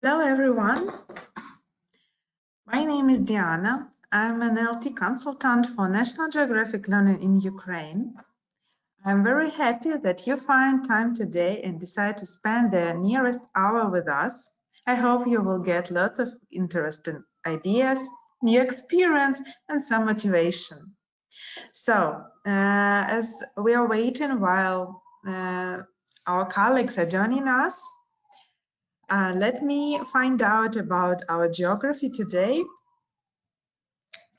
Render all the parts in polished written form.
Hello everyone, my name is Diana. I'm an LT consultant for National Geographic Learning in Ukraine. I'm very happy that you find time today and decide to spend the nearest hour with us. I hope you will get lots of interesting ideas, new experience and some motivation. So, as we are waiting while our colleagues are joining us, let me find out about our geography today.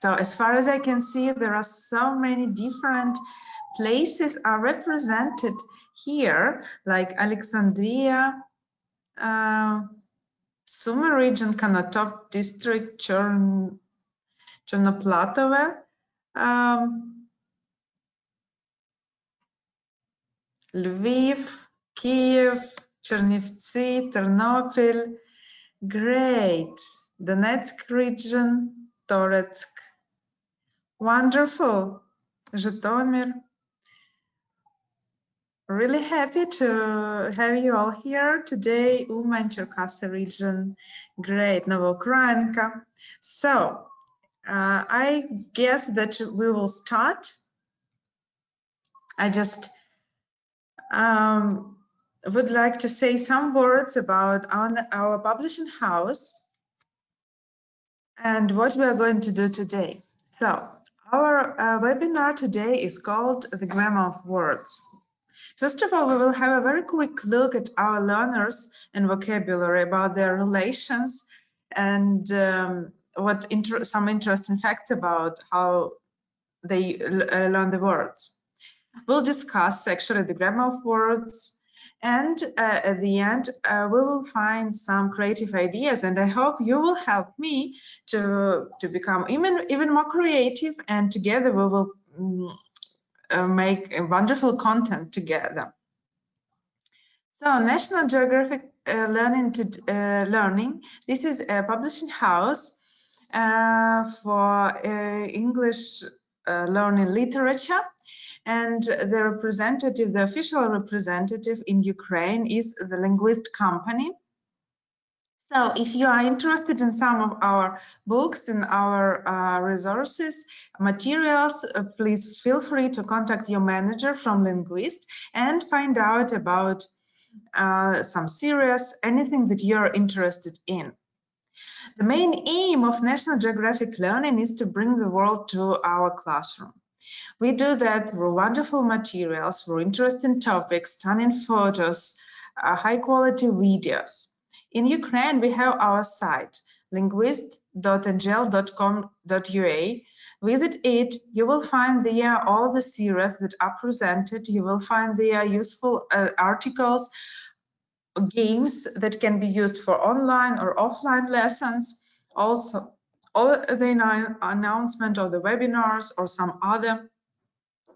So as far as I can see, there are so many different places are represented here, like Alexandria, Sumy region, Konotop district, Chernoplatove, Lviv, Kiev, Chernivtsi, Ternopil. Great. Donetsk region, Toretsk. Wonderful. Zhytomyr. Really happy to have you all here today. Uman, Cherkasy region. Great. Novoukrainka. So, I guess that we will start. I just would like to say some words about our publishing house and what we are going to do today. So, our webinar today is called The Grammar of Words. First of all, we will have a very quick look at our learners and vocabulary, about their relations and some interesting facts about how they learn the words. We'll discuss actually the grammar of words, and at the end we will find some creative ideas, and I hope you will help me to become even more creative, and together we will make a wonderful content together. So National Geographic Learning, this is a publishing house for English learning literature, and the official representative in Ukraine is the Linguist Company. So if you are interested in some of our books and our resources, materials, please feel free to contact your manager from Linguist and find out about some series, anything that you're interested in. The main aim of National Geographic Learning is to bring the world to our classroom. We do that through wonderful materials, through interesting topics, stunning photos, high-quality videos. In Ukraine, we have our site, linguist.ngl.com.ua. Visit it, you will find there all the series that are presented. You will find there useful articles, games that can be used for online or offline lessons. Also, all the announcement of the webinars or some other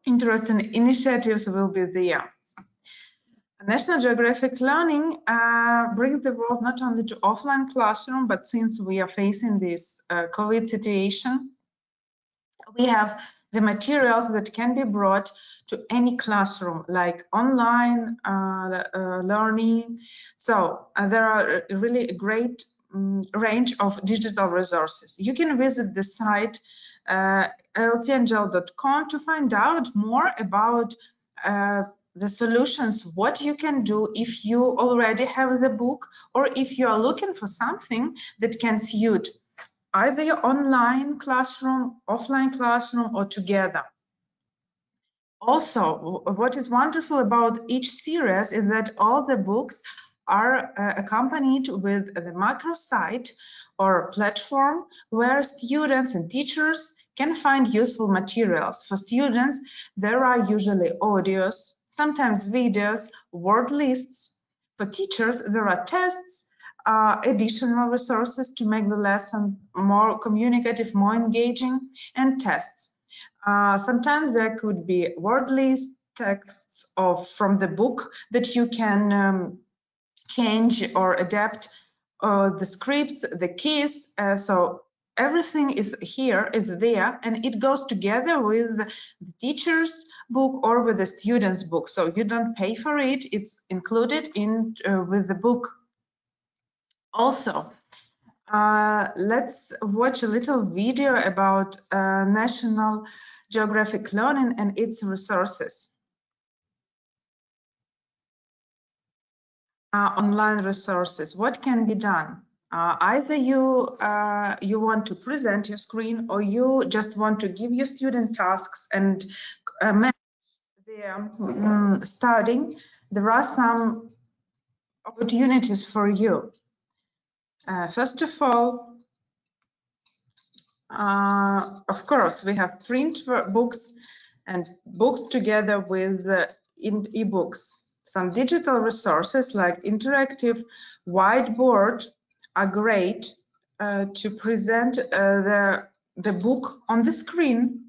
interesting initiatives will be there. National Geographic Learning brings the world not only to offline classroom, but since we are facing this COVID situation, we have the materials that can be brought to any classroom, like online learning. So there are really a great range of digital resources. You can visit the site ltngl.com to find out more about the solutions, what you can do if you already have the book, or if you are looking for something that can suit either your online classroom, offline classroom, or together. Also, what is wonderful about each series is that all the books are accompanied with the microsite or platform where students and teachers can find useful materials. For students, there are usually audios, sometimes videos, word lists. For teachers, there are tests, additional resources to make the lesson more communicative, more engaging, and tests. Sometimes there could be word list, texts from the book that you can change or adapt, the scripts, the keys. So everything is there, and it goes together with the teacher's book or with the student's book. So you don't pay for it; it's included with the book. Also, let's watch a little video about National Geographic Learning and its resources. Online resources, what can be done? Either you want to present your screen, or you just want to give your student tasks and manage their studying. There are some opportunities for you. First of all, of course, we have print books and books together with e-books. Some digital resources like interactive whiteboard are great to present the book on the screen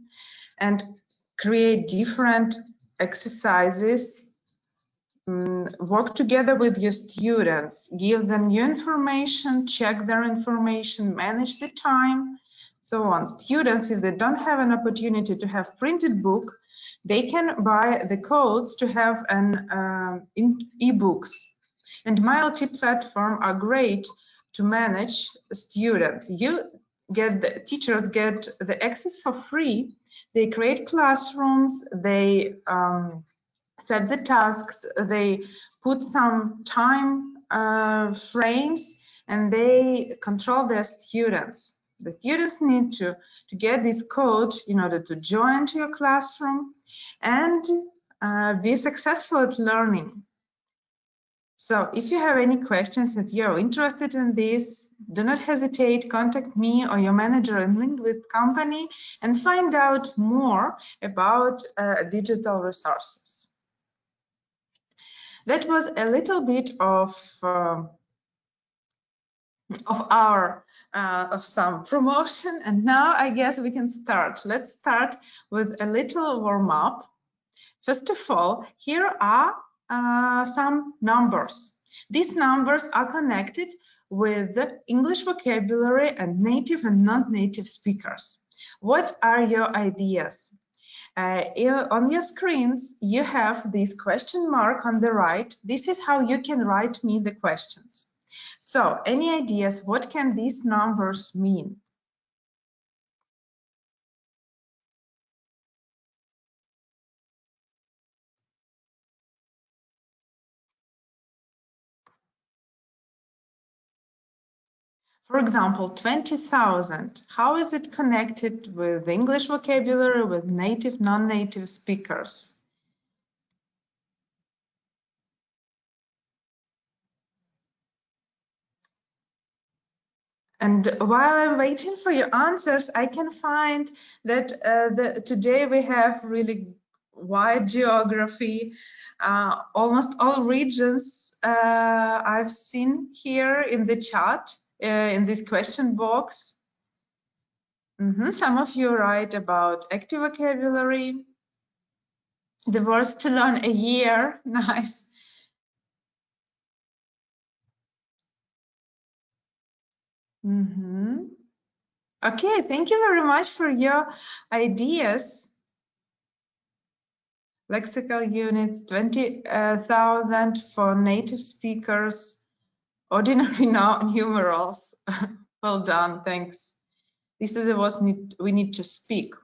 and create different exercises. Work together with your students, give them new information, check their information, manage the time, so on. Students, if they don't have an opportunity to have printed book, they can buy the codes to have an e-books. And multi-platform are great to manage students. Teachers get the access for free. They create classrooms, they set the tasks, they put some time frames, and they control their students. The students need to get this code in order to join to your classroom and be successful at learning. So if you have any questions, if you're interested in this, do not hesitate, contact me or your manager in Linguist company and find out more about digital resources. That was a little bit of some promotion, and now I guess we can start. Let's start with a little warm-up. First of all, here are some numbers. These numbers are connected with the English vocabulary and native and non-native speakers. What are your ideas? On your screens, you have this question mark on the right. This is how you can write me the questions. So, any ideas? What can these numbers mean? For example, 20,000. How is it connected with English vocabulary, with native, non-native speakers? And while I'm waiting for your answers, I can find that today we have really wide geography. Almost all regions I've seen here in the chat, in this question box. Some of you write about active vocabulary. The words to learn a year. Nice. Okay, thank you very much for your ideas. Lexical units, 20,000 for native speakers, ordinary numerals. Well done, thanks. This is what we need to speak.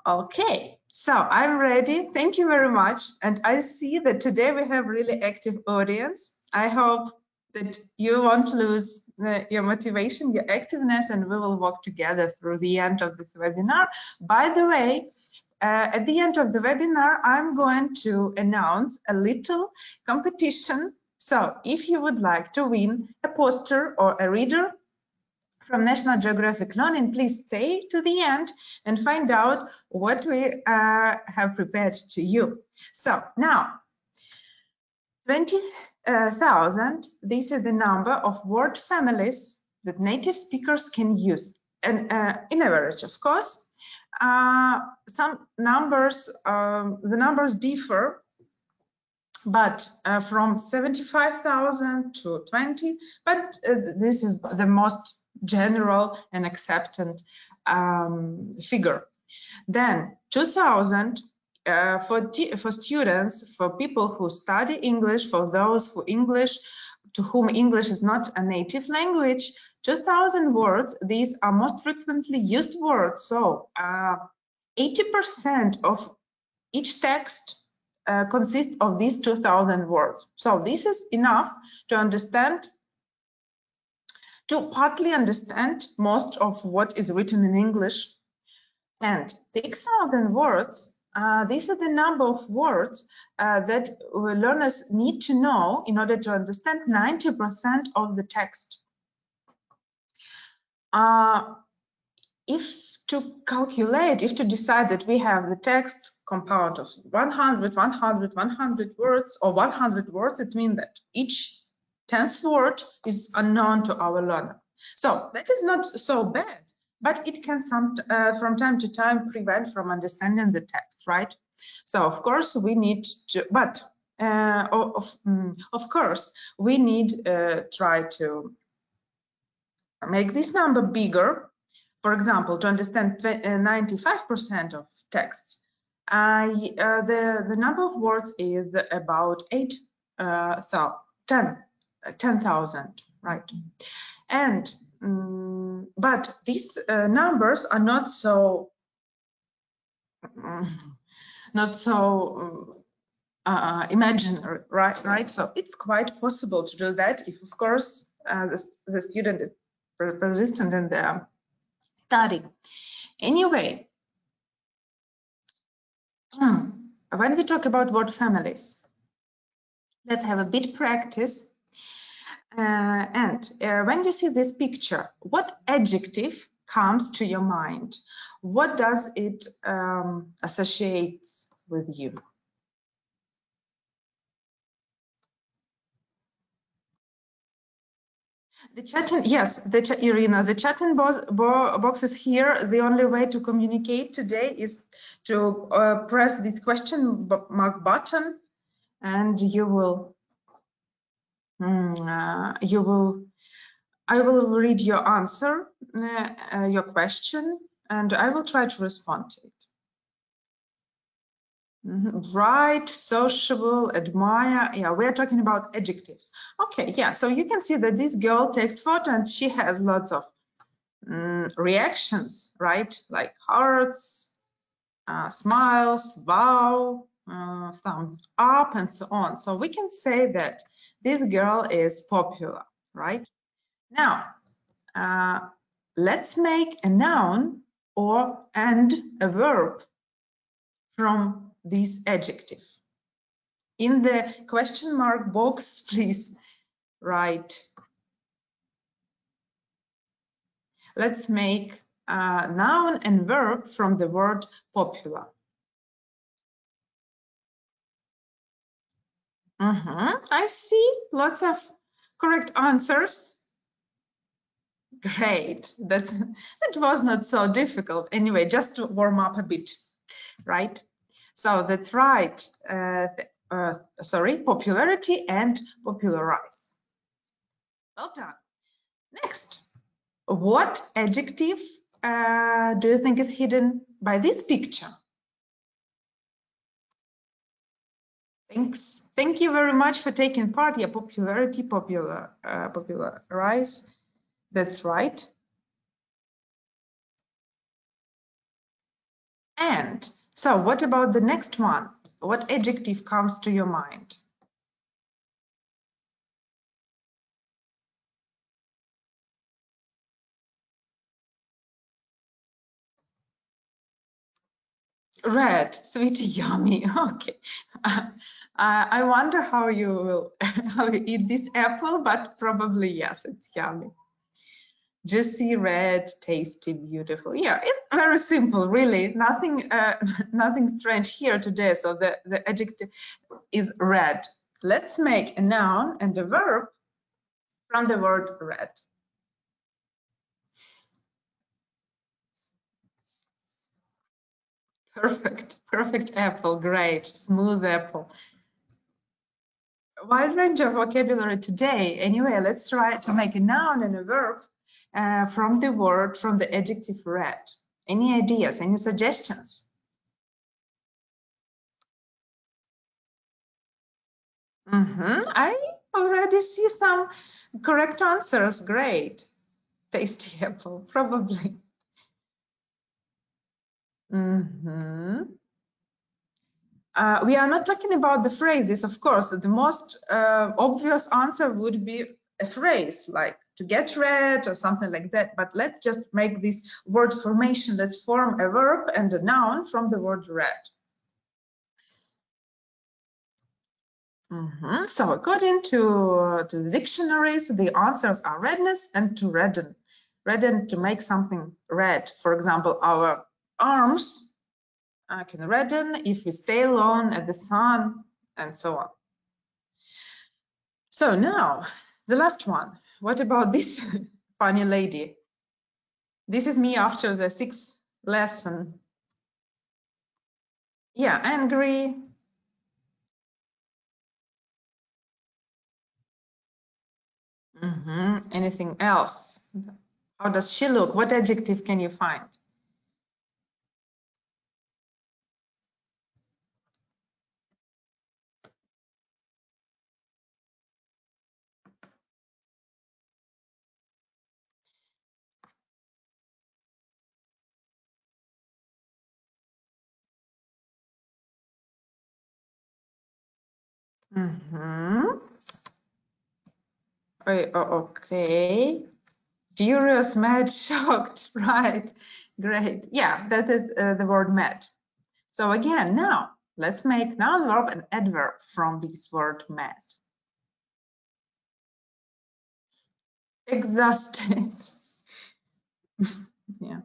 Okay, so I'm ready. Thank you very much. And I see that today we have really active audience. I hope that you won't lose your motivation, your activeness, and we will walk together through the end of this webinar. By the way, at the end of the webinar, I'm going to announce a little competition. So if you would like to win a poster or a reader from National Geographic Learning, please stay to the end and find out what we have prepared to you. So now, 20,000, this is the number of word families that native speakers can use, and in average, of course. Some numbers, the numbers differ, but from 75,000 to 20, but this is the most general and accepted figure. Then 2,000 for students, for people who study English, for those who English to whom English is not a native language, 2,000 words, these are most frequently used words. So 80% of each text consists of these 2,000 words. So this is enough to understand, to partly understand most of what is written in English. And 6,000 words, these are the number of words that learners need to know in order to understand 90% of the text. If to calculate, if to decide that we have the text compound of 100, 100, 100 words or 100 words, it means that each 10th word is unknown to our learner. So that is not so bad, but it can from time to time prevent from understanding the text, right? So of course we need to, but of course we need try to make this number bigger. For example, to understand 95% of texts, the number of words is about 10,000, right? And but these numbers are not so imaginary, right? So it's quite possible to do that if, of course, the student is persistent in their study. Anyway, when we talk about word families, let's have a bit practice. When you see this picture, what adjective comes to your mind? What does it associate with you? The chatting, yes, Irina, the chatting box is here. The only way to communicate today is to press this question mark button, and I will read your answer, your question, and I will try to respond to it. Right, sociable, admire. Yeah, we're talking about adjectives. Okay, yeah, so you can see that this girl takes photo and she has lots of reactions, right? Like hearts, smiles, wow, thumbs up, and so on. So we can say that this girl is popular, right? Now, let's make a noun and a verb from this adjective. In the question mark box, please write. Let's make a noun and verb from the word popular. I see lots of correct answers. Great. That was not so difficult. Anyway, just to warm up a bit, right? So that's right. Sorry, popularity and popularize. Well done. Next, what adjective do you think is hidden by this picture? Thanks. Thank you very much for taking part. Yeah, popularity, popularize. That's right. And so what about the next one? What adjective comes to your mind? Red, sweet, yummy. Okay. I wonder how you eat this apple, but probably yes, it's yummy. Juicy, red, tasty, beautiful. Yeah, it's very simple, really. Nothing strange here today. So the adjective is red. Let's make a noun and a verb from the word red. Perfect apple, great, smooth apple. Wide range of vocabulary today. Anyway, let's try to make a noun and a verb from the adjective red. Any ideas, any suggestions? I already see some correct answers. Great. Tasty apple, probably. We are not talking about the phrases, of course. The most obvious answer would be a phrase like to get read or something like that. But let's just make this word formation. Let's form a verb and a noun from the word read. So according to the dictionaries, the answers are redness and to redden. Redden, to make something red. For example, our arms can redden if we stay alone at the sun, and so on. So now, the last one. What about this funny lady? This is me after the 6th lesson. Yeah, angry. Anything else? How does she look? What adjective can you find? Okay. Furious, mad, shocked, right? Great. Yeah, that is the word mad. So again, now let's make noun, verb, and adverb from this word mad. Exhausted. Yeah.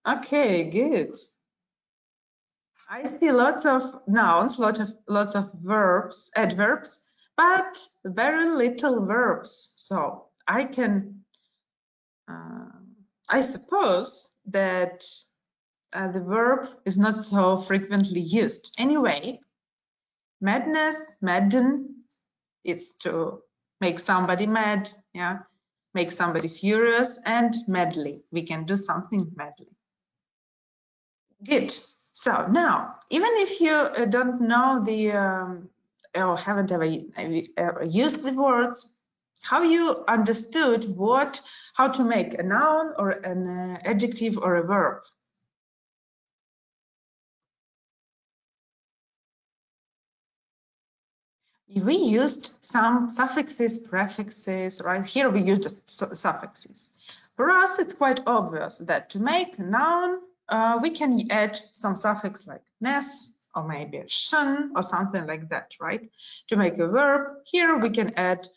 Okay, good. I see lots of nouns, lots of verbs, adverbs, but very little verbs. So I can, I suppose that the verb is not so frequently used. Anyway, madness, madden, it's to make somebody mad, yeah, make somebody furious, and madly, we can do something madly. Good. So now, even if you don't know the or haven't ever used the words, how you understood how to make a noun or an adjective or a verb? We used some suffixes, prefixes, right? Here we used suffixes. For us, it's quite obvious that to make a noun, we can add some suffix like ness, or maybe a shun, or something like that, right? To make a verb, here we can add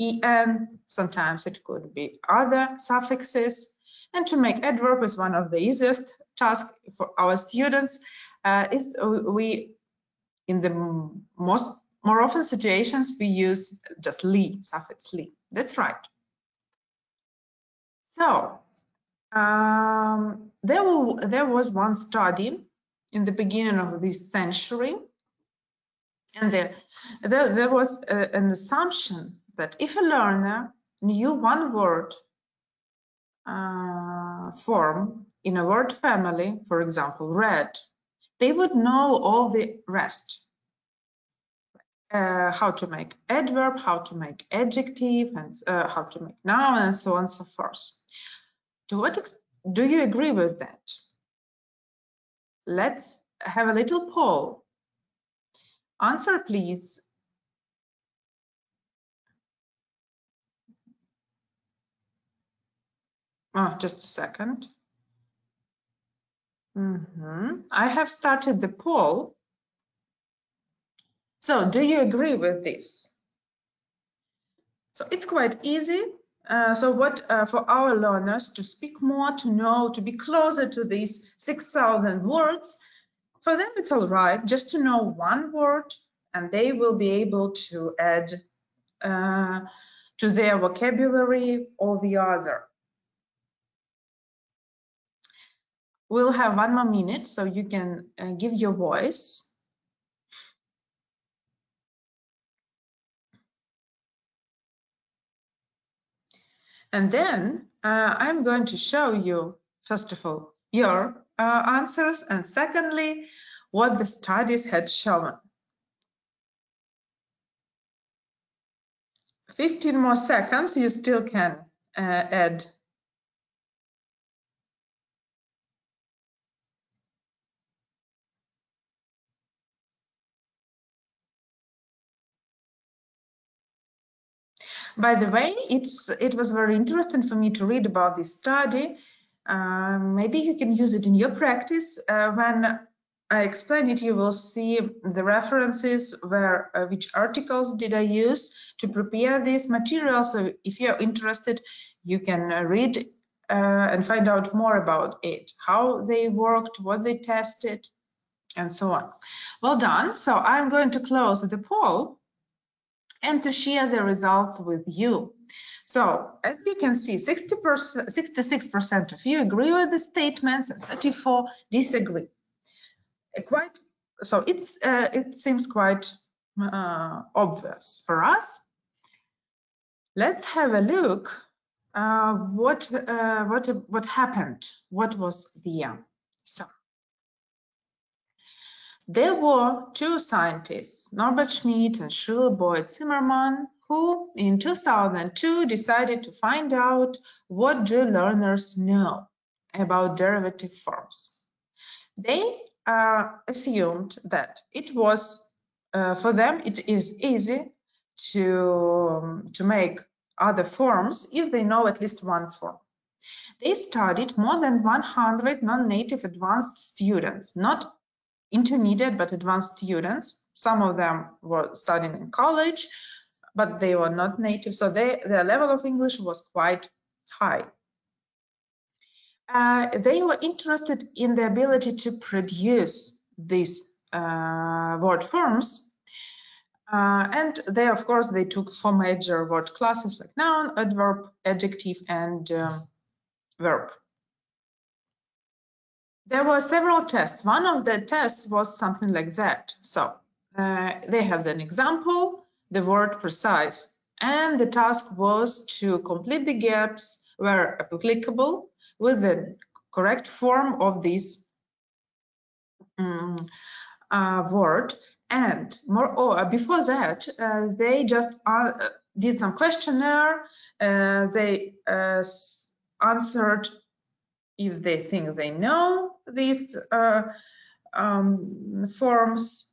en, sometimes it could be other suffixes. And to make adverb is one of the easiest tasks for our students. In the more often situations, we use just li, suffix li. That's right. So there was one study in the beginning of this century, and there was an assumption that if a learner knew one word form in a word family, for example, red, they would know all the rest. How to make adverb, how to make adjective, and how to make noun, and so on and so forth. To what extent do you agree with that? Let's have a little poll. Answer, please. Oh, just a second. I have started the poll. So, do you agree with this? So it's quite easy. For our learners to speak more, to know, to be closer to these 6,000 words, for them it's all right just to know one word, and they will be able to add to their vocabulary all the other. We'll have 1 more minute, so you can give your voice. And then I'm going to show you, first of all, your answers, and secondly, what the studies had shown. 15 more seconds, you still can add. By the way, it was very interesting for me to read about this study. Maybe you can use it in your practice. When I explain it, you will see the references where which articles did I use to prepare this material. So if you're interested, you can read and find out more about it, how they worked, what they tested, and so on. Well done. So I'm going to close the poll and to share the results with you. So as you can see, 66% of you agree with the statements and 34% disagree. So it seems quite obvious for us. Let's have a look. What happened? What was the so? There were two scientists, Norbert Schmidt and Shirley Boyd Zimmerman, who in 2002 decided to find out what do learners know about derivative forms. They assumed that it was, for them, it is easy to make other forms if they know at least one form. They studied more than 100 non-native advanced students, not intermediate but advanced students. Some of them were studying in college, but they were not native, so their level of English was quite high. They were interested in the ability to produce these word forms, and they, of course, they took 4 major word classes like noun, adverb, adjective, and verb. There were several tests. One of the tests was something like that. So they have an example, the word precise, and the task was to complete the gaps where applicable with the correct form of this word. And before that, they just did some questionnaire. They answered if they think they know these forms,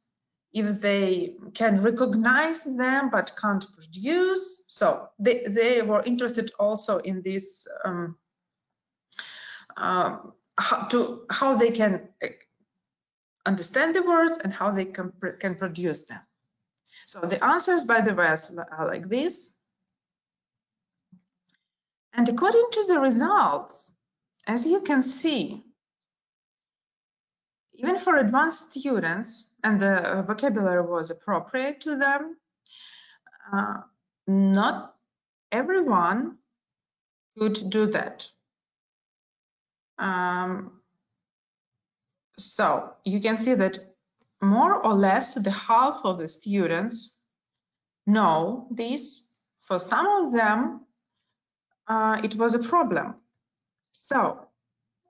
if they can recognize them but can't produce. So they were interested also in this how they can understand the words and how they can produce them. So the answers, by the way, are like this. And according to the results, as you can see, even for advanced students, and the vocabulary was appropriate to them, not everyone could do that. So you can see that more or less the half of the students know this. For some of them, it was a problem. So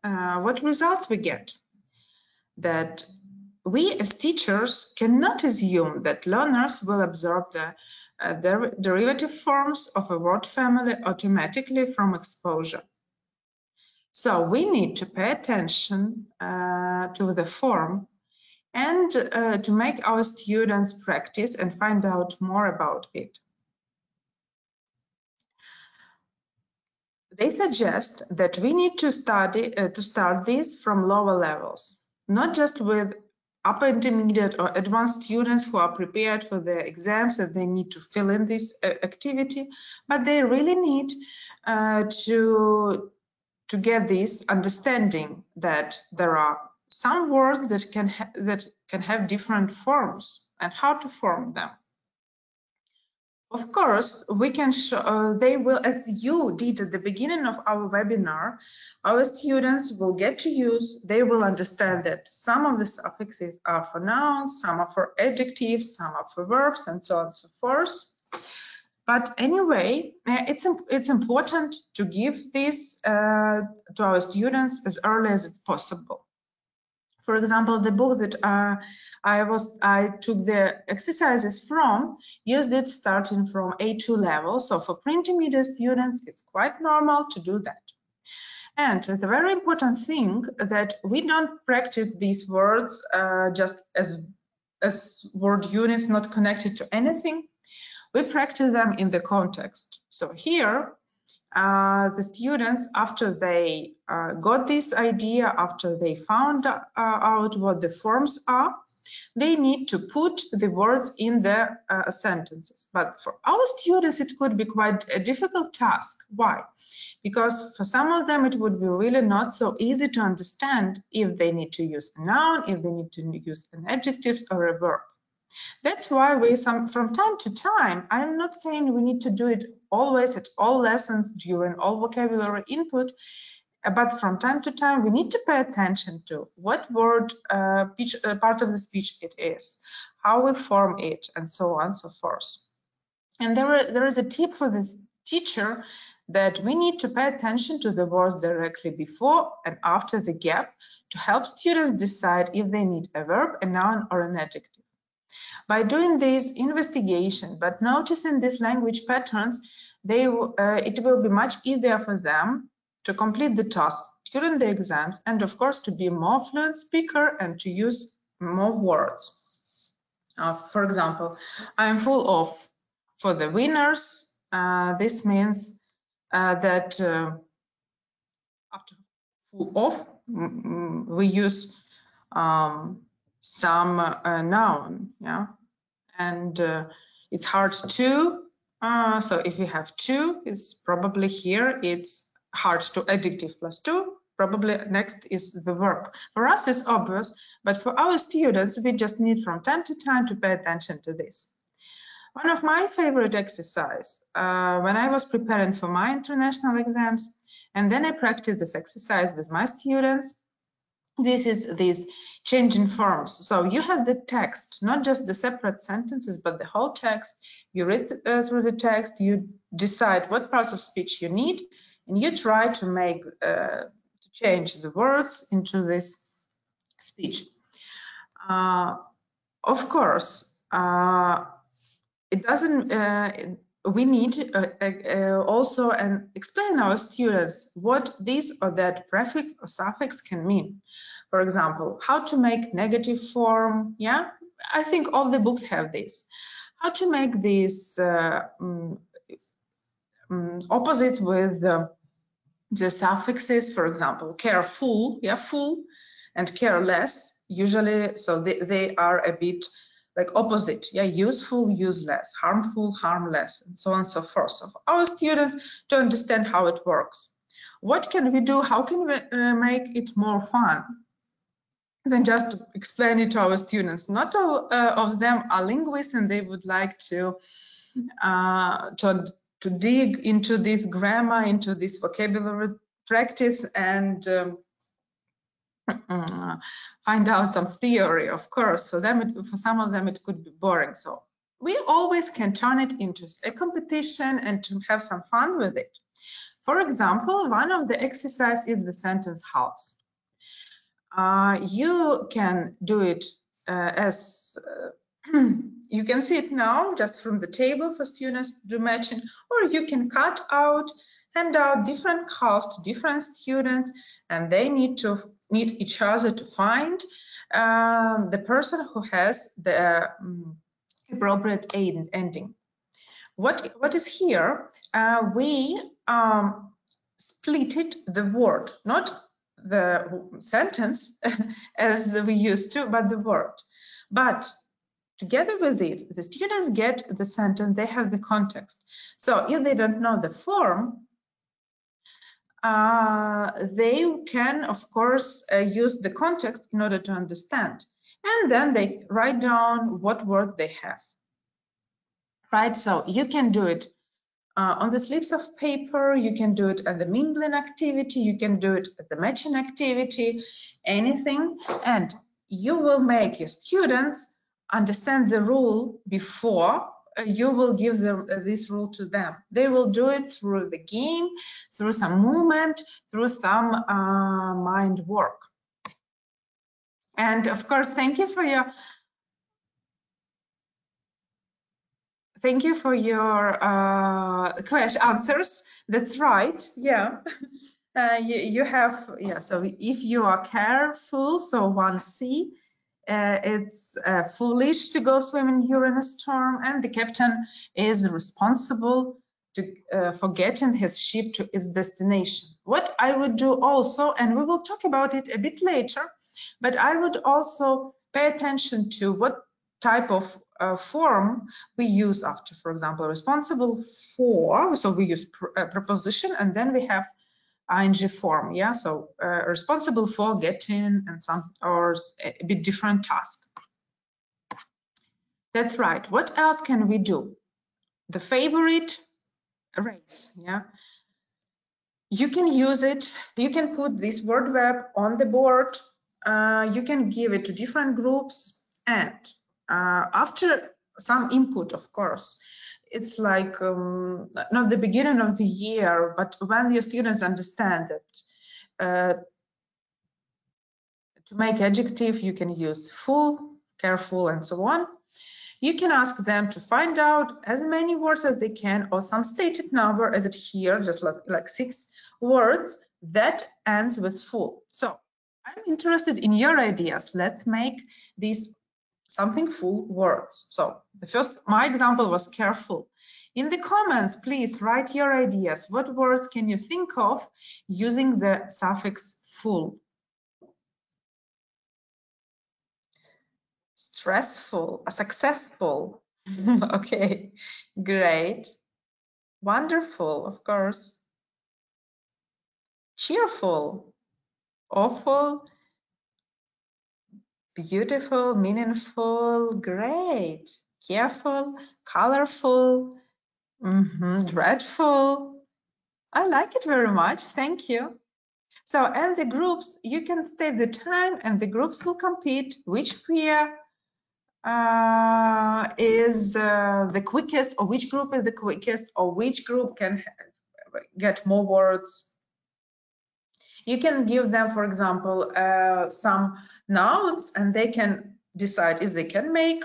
what results we get? That we as teachers cannot assume that learners will absorb the derivative forms of a word family automatically from exposure. So we need to pay attention to the form and to make our students practice and find out more about it. They suggest that we need to start this from lower levels, not just with upper intermediate or advanced students who are prepared for their exams and they need to fill in this activity, but they really need to get this understanding that there are some words that can have different forms and how to form them. Of course, we can show, they will, as you did at the beginning of our webinar, our students will get to use, they will understand that some of the suffixes are for nouns, some are for adjectives, some are for verbs, and so on and so forth. But anyway, it's important to give this to our students as early as it's possible. For example, the book that I took the exercises from used it starting from A2 level. So for pre-intermediate students, it's quite normal to do that. And the very important thing that we don't practice these words just as word units not connected to anything. We practice them in the context. So here, the students, after they got this idea, after they found out what the forms are, they need to put the words in the sentences. But for our students, it could be quite a difficult task. Why? Because for some of them, it would be really not so easy to understand if they need to use a noun, if they need to use an adjective or a verb. That's why from time to time, I'm not saying we need to do it always at all lessons during all vocabulary input, but from time to time, we need to pay attention to what word part of the speech it is, how we form it, and so on and so forth. And there is a tip for this teacher that we need to pay attention to the words directly before and after the gap to help students decide if they need a verb, a noun, or an adjective. By doing this investigation, but noticing these language patterns, it will be much easier for them to complete the tasks during the exams and, of course, to be a more fluent speaker and to use more words. For example, I'm full of. For the winners, this means that after full of, we use some noun, yeah, and it's hard to. So if we have to, it's probably here it's hard to adjective plus to. Probably next is the verb. For us, it's obvious, but for our students, we just need from time to time to pay attention to this. One of my favorite exercises when I was preparing for my international exams, and then I practiced this exercise with my students. This is these changing forms. So you have the text, not just the separate sentences, but the whole text. You read through the text, you decide what parts of speech you need, and you try to make to change the words into this speech. Of course, it doesn't. We need also explain our students what this or that prefix or suffix can mean. For example, how to make negative form. Yeah, I think all the books have this. How to make this opposite with the suffixes. For example, careful, yeah, full, and careless. Usually, so they are a bit like opposite, yeah, useful, useless, harmful, harmless, and so on and so forth. So for our students to understand how it works. What can we do? How can we make it more fun than just to explain it to our students? Not all of them are linguists and they would like to dig into this grammar, into this vocabulary practice and find out some theory, of course. So then for some of them it could be boring. So we always can turn it into a competition and to have some fun with it. For example, one of the exercises is the sentence house. You can do it as you can see it now just from the table for students to do matching, or you can hand out different house to different students, and they need to meet each other to find the person who has the appropriate ending. What is here? We splitted the word, not the sentence as we used to, but the word. But together with it, the students get the sentence, they have the context. So if they don't know the form, they can, of course, use the context in order to understand. And then they write down what word they have. Right, so you can do it on the slips of paper, you can do it at the mingling activity, you can do it at the matching activity, anything. And you will make your students understand the rule before you will give this rule to them. They will do it through the game, through some movement, through some mind work. And of course, thank you for your answers. That's right. Yeah. You have, yeah, so if you are careful, so 1C, it's foolish to go swimming during a storm, and the captain is responsible for getting his ship to its destination. What I would do also, and we will talk about it a bit later, but I would also pay attention to what type of form we use after, for example, responsible for, so we use preposition, and then we have ing form, yeah, so responsible for getting and some or a bit different task. That's right. What else can we do? The favorite race, yeah. You can use it. You can put this word web on the board. You can give it to different groups, and after some input, of course, it's like not the beginning of the year, but when your students understand that to make adjective, you can use full, careful, and so on. You can ask them to find out as many words as they can, or some stated number, as it here, just like 6 words that ends with full. So I'm interested in your ideas. Let's make these something full words. So the first, my example was careful. In the comments, please write your ideas. What words can you think of using the suffix full? Stressful, successful. Okay, great. Wonderful, of course. Cheerful, awful, beautiful, meaningful, great. Careful, colorful, dreadful. I like it very much, thank you. So, and the groups, you can state the time and the groups will compete which pair is the quickest, or which group is the quickest, or which group can get more words. You can give them, for example, some nouns, and they can decide if they can make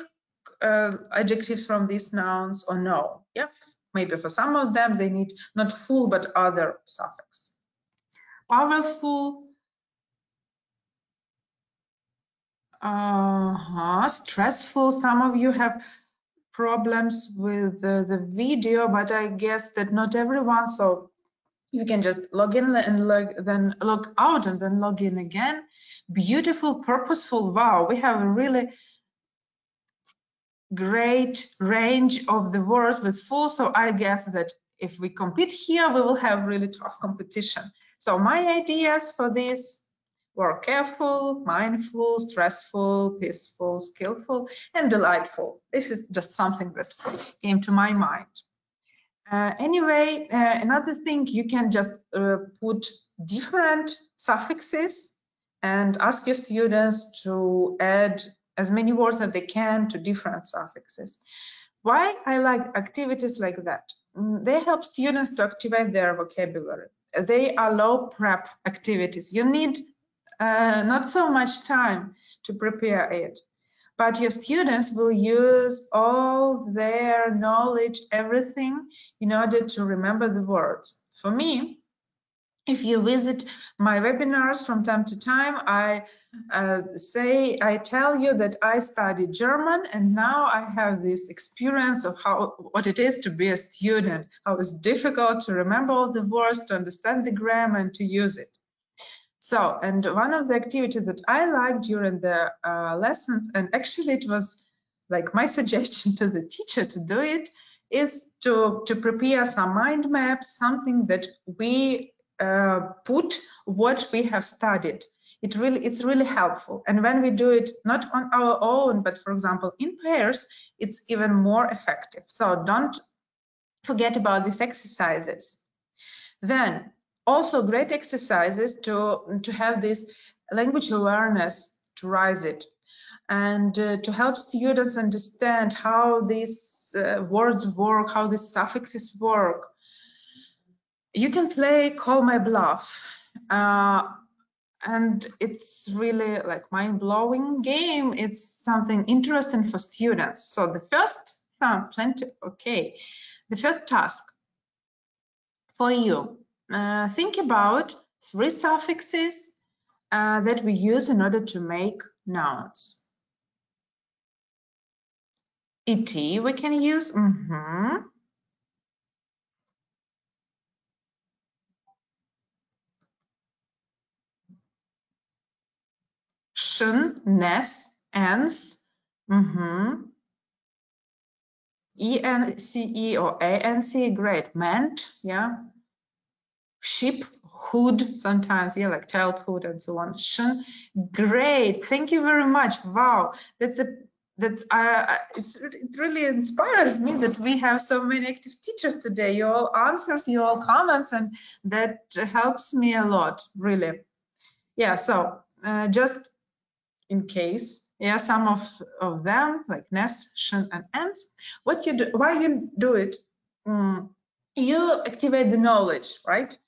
adjectives from these nouns or no. Yeah, maybe for some of them they need not full but other suffix. Powerful, stressful. Some of you have problems with the video, but I guess that not everyone, so you can just log in and then log out and then log in again. Beautiful, purposeful. Wow, we have a really great range of the words with full, so I guess that if we compete here, we will have really tough competition. So my ideas for this were careful, mindful, stressful, peaceful, skillful, and delightful. This is just something that came to my mind. Anyway, another thing, you can just put different suffixes and ask your students to add as many words as they can to different suffixes. Why I like activities like that? They help students to activate their vocabulary. They are low prep activities. You need not so much time to prepare it, but your students will use all their knowledge, everything, in order to remember the words. For me, if you visit my webinars from time to time, I tell you that I studied German, and now I have this experience of what it is to be a student, how it's difficult to remember all the words, to understand the grammar, and to use it. So, and one of the activities that I liked during the lessons, and actually it was like my suggestion to the teacher to do it, is to prepare some mind maps, something that we put what we have studied. It's really helpful. And when we do it not on our own, but for example, in pairs, it's even more effective. So don't forget about these exercises. Then also great exercises to have this language awareness, to rise it, and to help students understand how these these words work, how these suffixes work. You can play Call My Bluff. And it's really like mind-blowing game. It's something interesting for students. So the first the first task for you, think about 3 suffixes that we use in order to make nouns. Et we can use. Shen, ness, ens. ENCE or ANC, great. Meant, yeah. Ship, hood, sometimes, yeah, like childhood and so on. Shen, great. Thank you very much. Wow, it really inspires me that we have so many active teachers today. Your answers, your comments, and that helps me a lot, really. Yeah. So just in case. Yeah, some of them like ness, shen, and ends. What you do, why you do it? You activate the knowledge, right?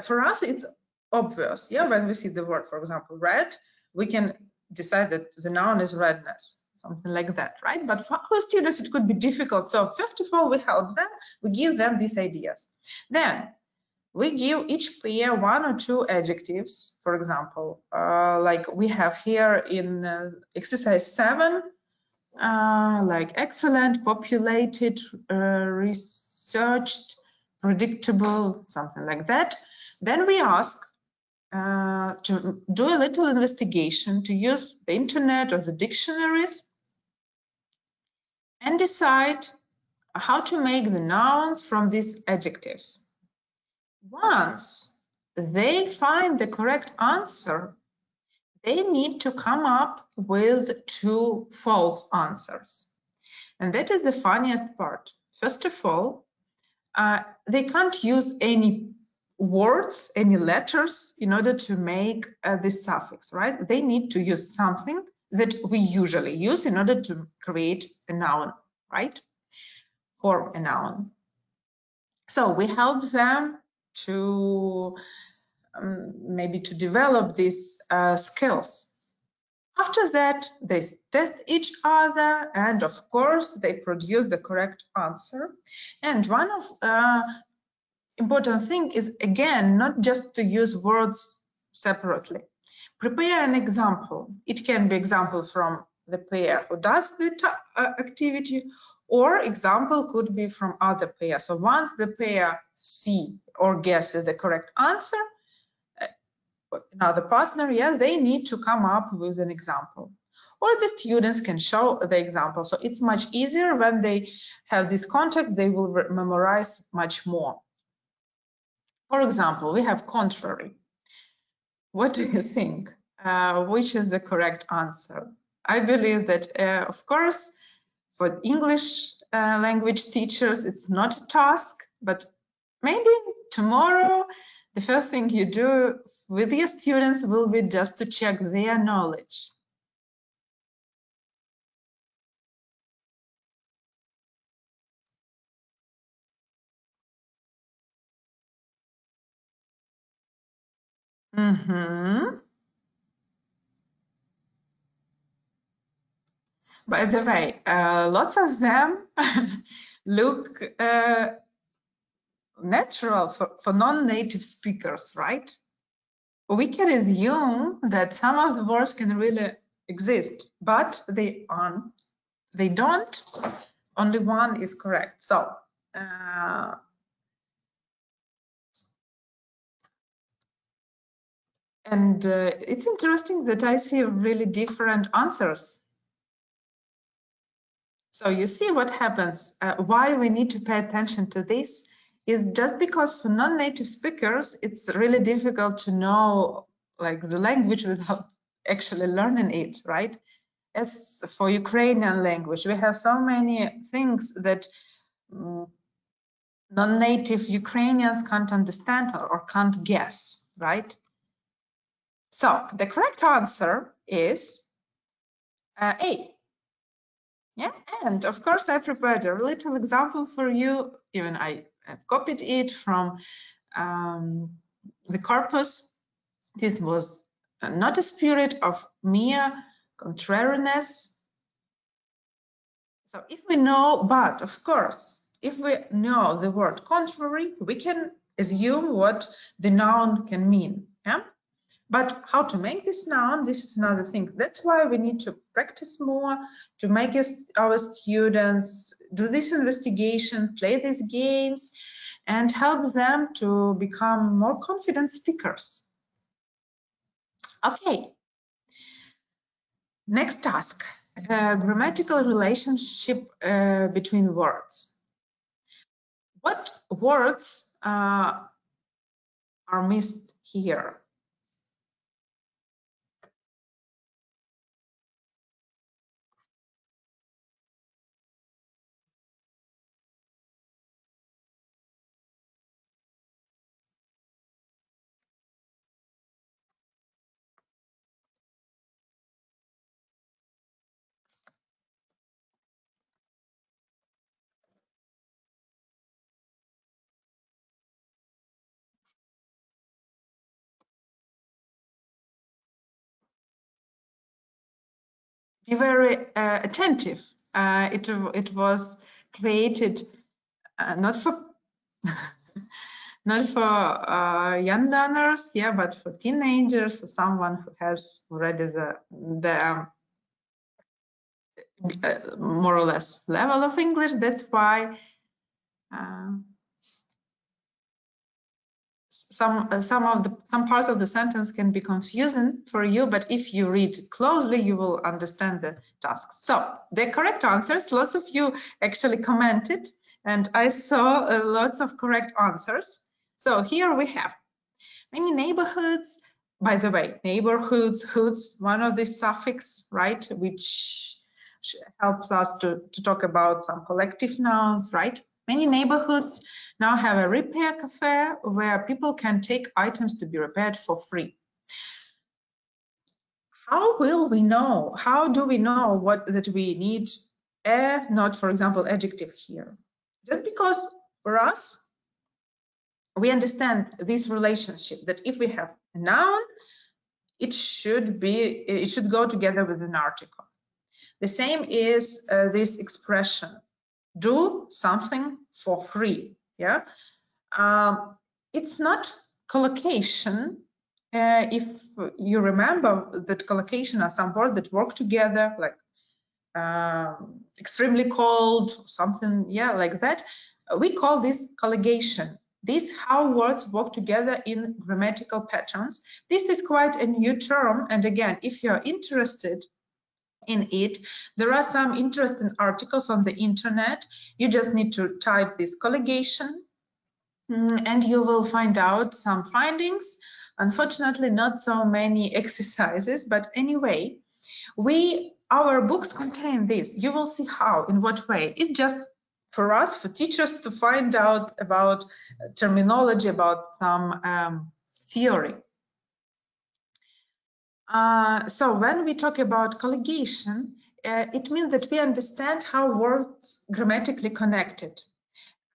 For us, it's obvious. Yeah, when we see the word, for example, red, we can decide that the noun is redness, something like that, right? But for our students, it could be difficult. So first of all, we help them. We give them these ideas. Then we give each pair 1 or 2 adjectives, for example, like we have here in exercise 7, like excellent, populated, researched, predictable, something like that. Then we ask to do a little investigation, to use the internet or the dictionaries and decide how to make the nouns from these adjectives. Once they find the correct answer, they need to come up with 2 false answers. And that is the funniest part. First of all, they can't use any words, any letters in order to make this suffix, right? They need to use something that we usually use in order to create a noun, right? Form a noun. So we help them to maybe to develop these skills. After that, they test each other, and of course, they produce the correct answer. And one of important thing is, again, not just to use words separately. Prepare an example. It can be example from the pair who does the activity, or example could be from other pair. So once the pair see or guesses the correct answer, another partner, yeah, they need to come up with an example. Or the students can show the example. So it's much easier when they have this contact, they will memorize much more. For example, we have contrary. What do you think? Which is the correct answer? I believe that, of course, for English language teachers, it's not a task, but maybe tomorrow, the first thing you do with your students will be just to check their knowledge. By the way, lots of them look natural for non-native speakers, right? We can assume that some of the words can really exist, but they don't. Only one is correct. So and it's interesting that I see really different answers. So you see what happens. Why we need to pay attention to this is just because for non-native speakers, it's really difficult to know like the language without actually learning it, right? As for Ukrainian language, we have so many things that non-native Ukrainians can't understand or can't guess, right? So the correct answer is A. Yeah, and of course I prepared a little example for you. Even I have copied it from the corpus. This was not a spirit of mere contrariness. So if we know, but of course, if we know the word contrary, we can assume what the noun can mean. Yeah? But how to make this noun, this is another thing. That's why we need to practice more, to make our students do this investigation, play these games, and help them to become more confident speakers. Okay. Next task, grammatical relationship between words. What words are missed here? Be very attentive. It was created not for not for young learners, yeah, but for teenagers, or someone who has already the more or less level of English. That's why some parts of the sentence can be confusing for you, but if you read closely, you will understand the task. So the correct answers, lots of you actually commented, and I saw lots of correct answers. So here we have many neighborhoods. By the way, neighborhoods, hoods, one of these suffix, right, which helps us to talk about some collective nouns, right? Many neighborhoods now have a repair cafe where people can take items to be repaired for free. How will we know? How do we know that we need a, not, for example, adjective here? Just because for us, we understand this relationship that if we have a noun, it should go together with an article. The same is this expression, do something for free. Yeah, it's not collocation. If you remember that collocation are some words that work together, like extremely cold, something, yeah, like that. We call this colligation. This how words work together in grammatical patterns. This is quite a new term, and again, if you're interested in it, there are some interesting articles on the internet. You just need to type this colligation and you will find out some findings. Unfortunately, not so many exercises, but anyway, our books contain this. You will see how, in what way. It's just for us, for teachers, to find out about terminology, about some theory. So when we talk about colligation, it means that we understand how words grammatically connected.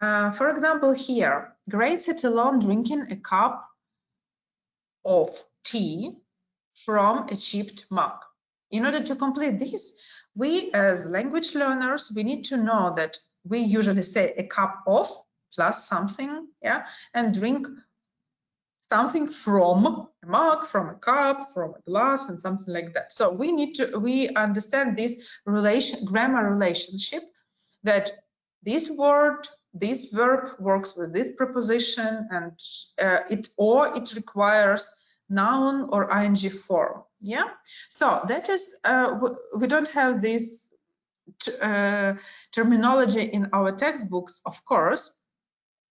For example, here, Grace sat alone drinking a cup of tea from a chipped mug. In order to complete this, we as language learners, we need to know that we usually say a cup of plus something, yeah, and drink something from a mug, from a cup, from a glass, and something like that. So we understand this grammar relationship, that this word, this verb works with this preposition, and it requires noun or ing form. Yeah, so that is we don't have this terminology in our textbooks, of course,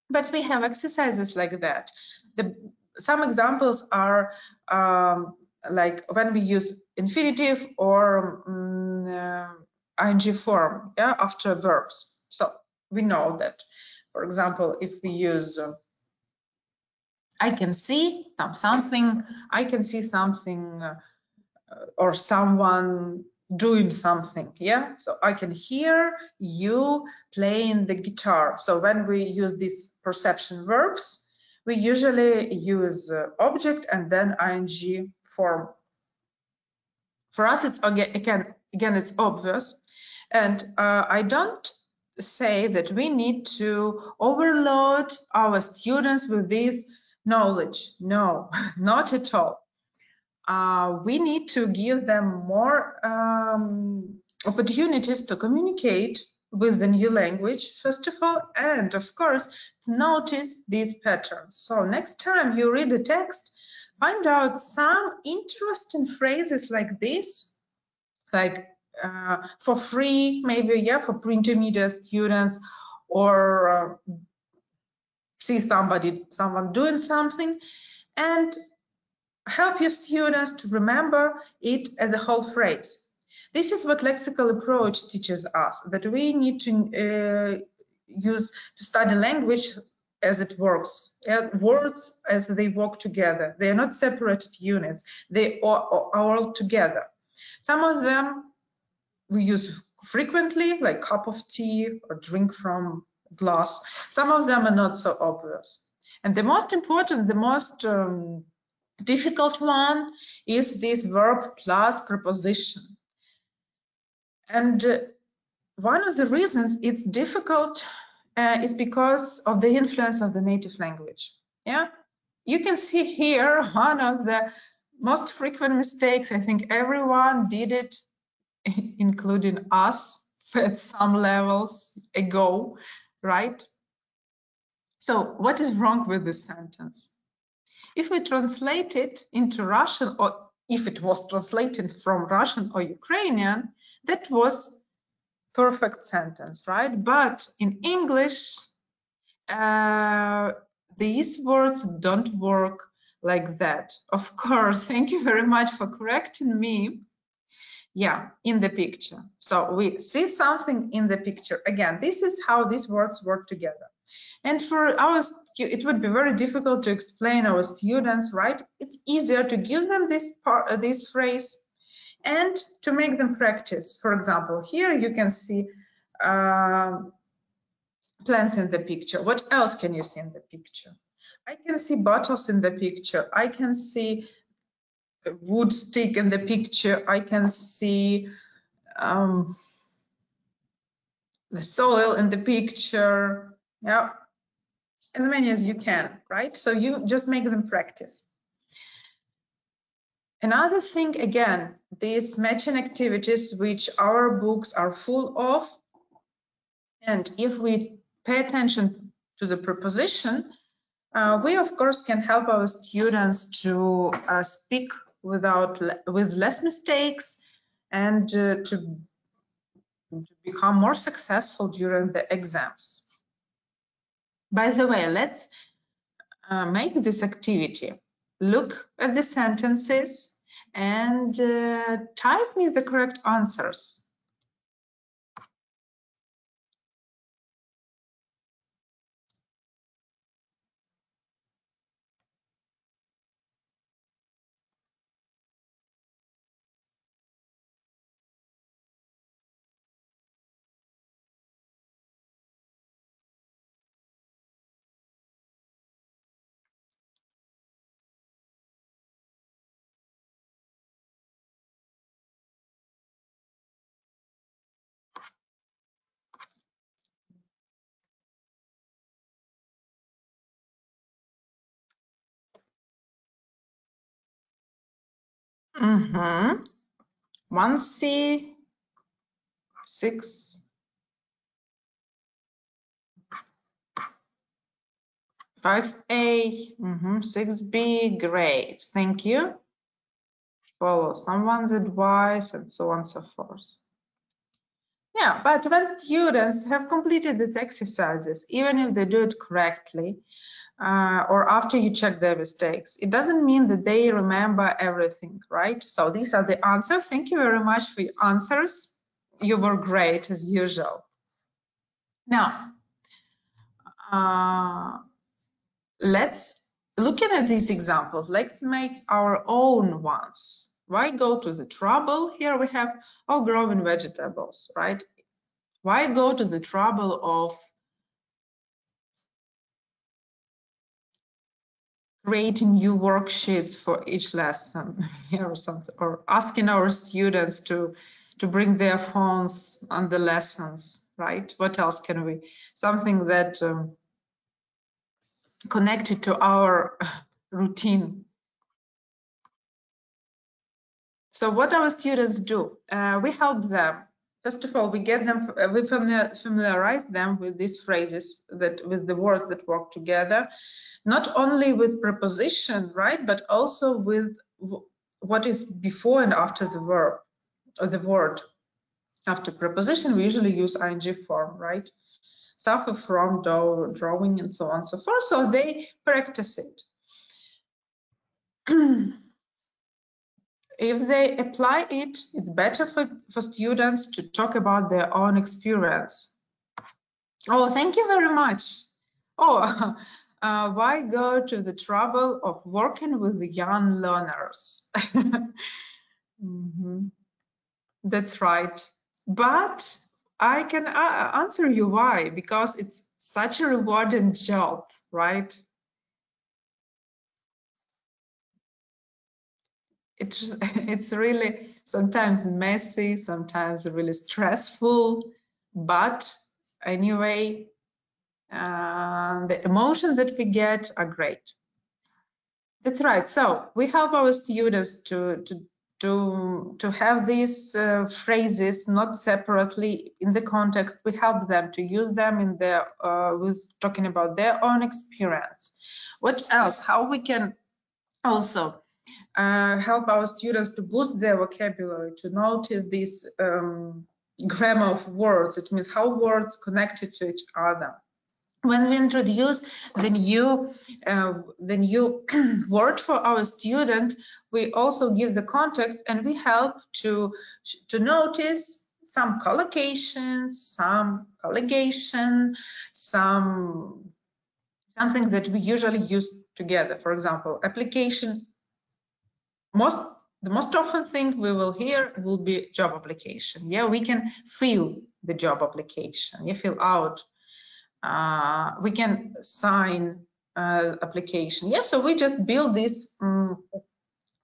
but we have exercises like that. Some examples are like when we use infinitive or ing form, yeah, after verbs. So we know that, for example, if we use I can see something, I can see something, or someone doing something, yeah? So I can hear you playing the guitar. So when we use these perception verbs, we usually use object and then ing form. For us, it's again, it's obvious. And I don't say that we need to overload our students with this knowledge. No, not at all. We need to give them more opportunities to communicate with the new language, first of all, and of course, to notice these patterns. So next time you read a text, find out some interesting phrases like this, like for free, maybe, yeah, for pre-intermediate students, or see someone doing something, and help your students to remember it as a whole phrase. This is what lexical approach teaches us, that we need to use to study language as it works, words as they work together. They are not separated units, they are all together. Some of them we use frequently, like cup of tea or drink from glass. Some of them are not so obvious. And the most important, the most difficult one is this verb plus preposition. And one of the reasons it's difficult is because of the influence of the native language. Yeah, you can see here one of the most frequent mistakes. I think everyone did it, including us at some levels ago, right? So what is wrong with this sentence? If we translate it into Russian, or if it was translated from Russian or Ukrainian, that was perfect sentence, right? But in English, these words don't work like that. Of course, thank you very much for correcting me. Yeah, in the picture. So we see something in the picture. Again, this is how these words work together. And for it would be very difficult to explain our students, right? It's easier to give them this phrase and to make them practice. For example, here you can see plants in the picture. What else can you see in the picture? I can see bottles in the picture. I can see a wood stick in the picture. I can see the soil in the picture. Yeah, as many as you can, right? So you just make them practice. Another thing, again, these matching activities which our books are full of, and if we pay attention to the preposition, we of course can help our students to speak with less mistakes and to become more successful during the exams. By the way, let's make this activity. Look at the sentences and type me the correct answers. Mm-hmm. 1C, 6, 5A, 6B, great, thank you. Follow someone's advice and so on and so forth. Yeah, but when students have completed these exercises, even if they do it correctly, or after you check their mistakes, it doesn't mean that they remember everything, right? So these are the answers. Thank you very much for your answers. You were great as usual. Now, let's look at these examples. Let's make our own ones. Why go to the trouble? Here we have growing vegetables, right? Why go to the trouble of creating new worksheets for each lesson or something, or asking our students to bring their phones on the lessons, right? What else can we, something that connected to our routine. So what our students do, we help them. First of all, we get them, we familiarize them with these phrases, with the words that work together, not only with preposition, right, but also with what is before and after the verb or the word. After preposition, we usually use ing form, right? Suffer from, do, drawing, and so on and so forth. So they practice it. If they apply it, it's better for students to talk about their own experience. Oh, thank you very much. Oh, why go to the trouble of working with young learners? Mm-hmm. That's right. But I can answer you why, because it's such a rewarding job, right? It's really sometimes messy, sometimes really stressful, but anyway, the emotions that we get are great. That's right. So we help our students to have these phrases not separately in the context. We help them to use them in their with talking about their own experience. What else? How we can also help our students to boost their vocabulary, to notice this grammar of words. It means how words connected to each other. When we introduce the new word for our student, we also give the context, and we help to notice some collocations, some colligation, something that we usually use together. For example, application. The most often thing we will hear will be job application. Yeah, we can fill the job application. Yeah, fill out. We can sign application. Yeah, so we just build this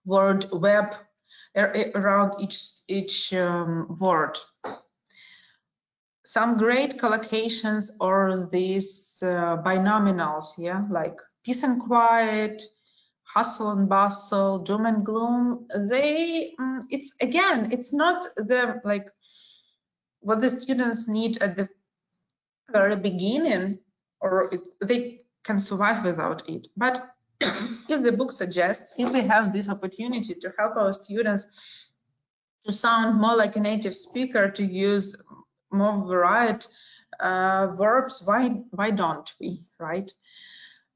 word web around each word. Some great collocations are these binomials, yeah, like peace and quiet, hustle and bustle, doom and gloom. They, it's not the like what the students need at the very beginning, or they can survive without it. But if the book suggests, if we have this opportunity to help our students to sound more like a native speaker, to use more varied verbs, why don't we, right?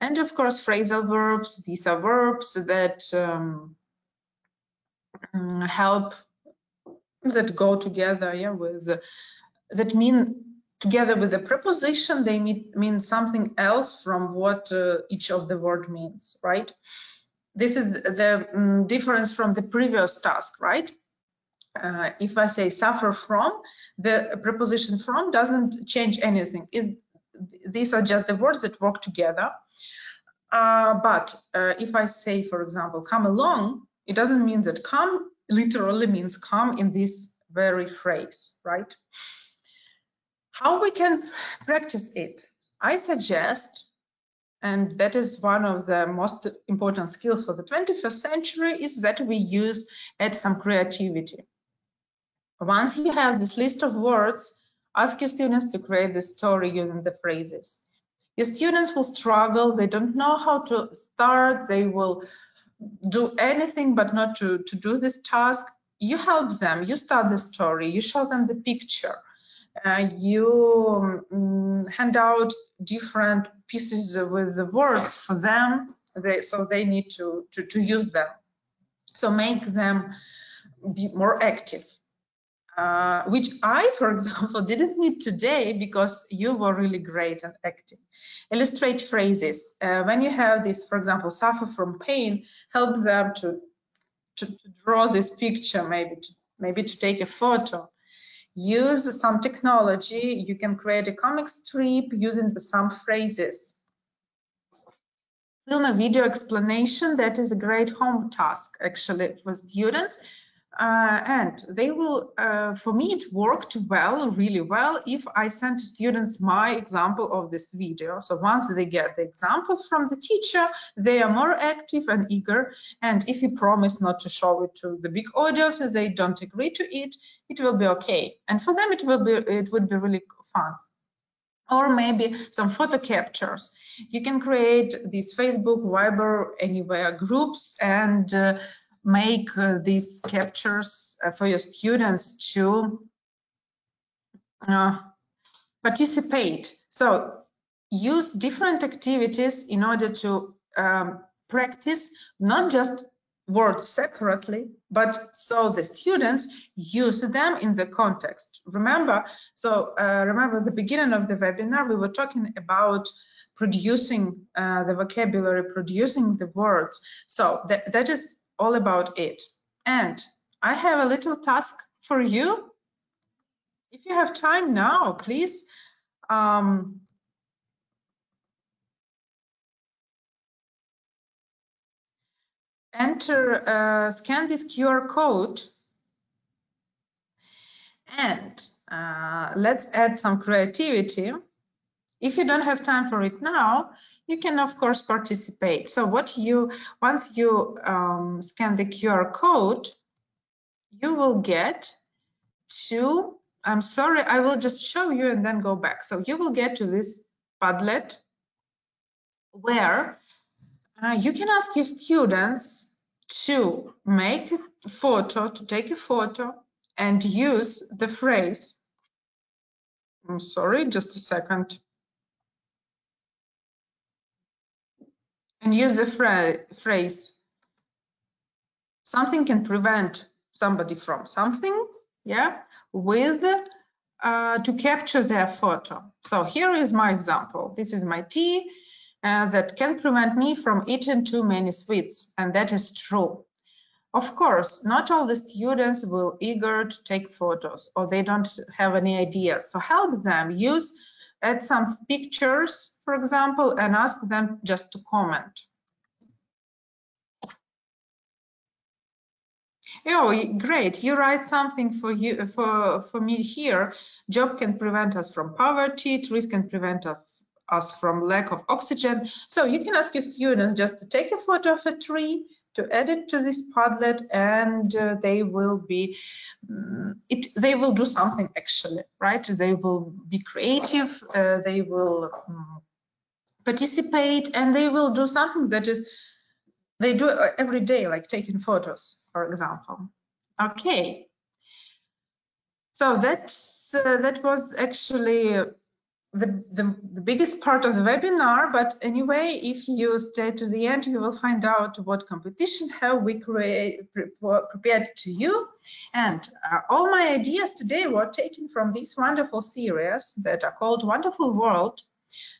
And of course, phrasal verbs, these are verbs that help, that go together, yeah, with, that mean together with the preposition, they mean something else from what each of the word means, right? This is the difference from the previous task, right? If I say suffer from, the preposition from doesn't change anything. These are just the words that work together. But if I say, for example, come along, it doesn't mean that come literally means come in this very phrase, right? How we can practice it? I suggest, and that is one of the most important skills for the 21st century, is that we add some creativity. Once you have this list of words, ask your students to create the story using the phrases. Your students will struggle, they don't know how to start, they will do anything but not to do this task. You help them, you start the story, you show them the picture. You hand out different pieces with the words for them, so they need to use them. So make them be more active, which I, for example, didn't need today because you were really great and active. Illustrate phrases. When you have this, for example, suffer from pain, help them to to draw this picture, maybe to take a photo. Use some technology. You can create a comic strip using some phrases. Film a video explanation. That is a great home task, actually, for students. And they will, for me, it worked well, really well, if I sent to students my example of this video. So once they get the example from the teacher, they are more active and eager. And if you promise not to show it to the big audience, if they don't agree to it, it will be okay. And for them, it would be really fun. Or maybe some photo captures. You can create these Facebook, Viber, anywhere groups and make these captures for your students to participate. So use different activities in order to practice not just words separately, but so the students use them in the context. Remember the beginning of the webinar, we were talking about producing the vocabulary, producing the words. So that is all about it. And I have a little task for you. If you have time now, please scan this QR code and let's add some creativity. If you don't have time for it now, you can of course participate. So once you scan the QR code, you will get to, I'm sorry, I will just show you and then go back. So you will get to this Padlet where you can ask your students to make a photo, to take a photo and use the phrase. I'm sorry, just a second. And use the phrase, something can prevent somebody from something, yeah, with to capture their photo. So here is my example. This is my tea that can prevent me from eating too many sweets, and that is true. Of course, not all the students will eager to take photos or they don't have any ideas. So help them, add some pictures, for example, and ask them just to comment. Oh, great! You write something for me here. Job can prevent us from poverty. Trees can prevent us from lack of oxygen. So you can ask your students just to take a photo of a tree, to add it to this Padlet, and they will do something actually, right? They will be creative. They will participate, and they will do something that is. They do it every day, like taking photos, for example. Okay. So that was actually the biggest part of the webinar. But anyway, if you stay to the end, you will find out what competition have we prepared to you. And all my ideas today were taken from this wonderful series that are called Wonderful World.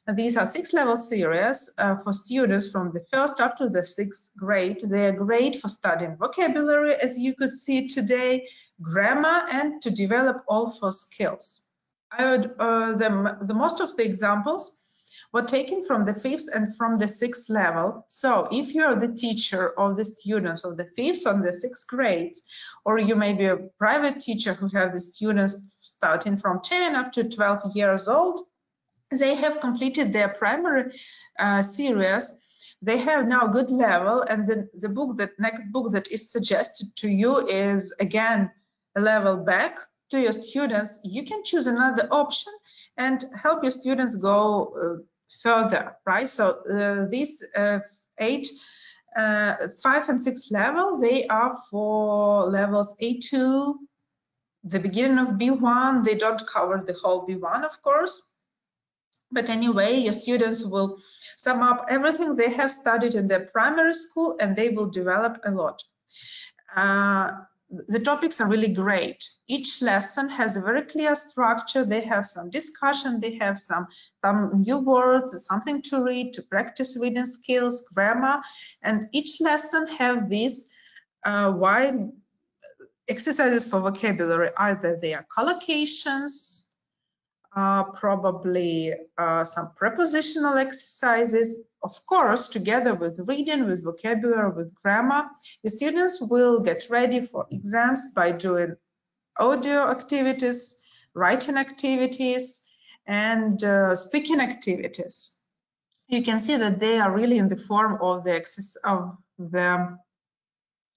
These are 6-level series for students from the 1st up to the 6th grade. They are great for studying vocabulary, as you could see today, grammar, and to develop all 4 skills. The most of the examples were taken from the 5th and from the 6th level. So if you are the teacher of the students of the 5th and the 6th grades, or you may be a private teacher who have the students starting from 10 up to 12 years old, they have completed their primary series. They have now good level, and then the next book that is suggested to you is again a level back to your students. You can choose another option and help your students go further, right? So these 5 and 6 level, they are for levels A2, the beginning of B1. They don't cover the whole B1, of course. But anyway, your students will sum up everything they have studied in their primary school, and they will develop a lot. The topics are really great. Each lesson has a very clear structure. They have some discussion, they have some new words, something to read, to practice reading skills, grammar, and each lesson have this why exercises for vocabulary, either they are collocations, probably some prepositional exercises. Of course, together with reading, with vocabulary, with grammar, the students will get ready for exams by doing audio activities, writing activities, and speaking activities. You can see that they are really in the form of the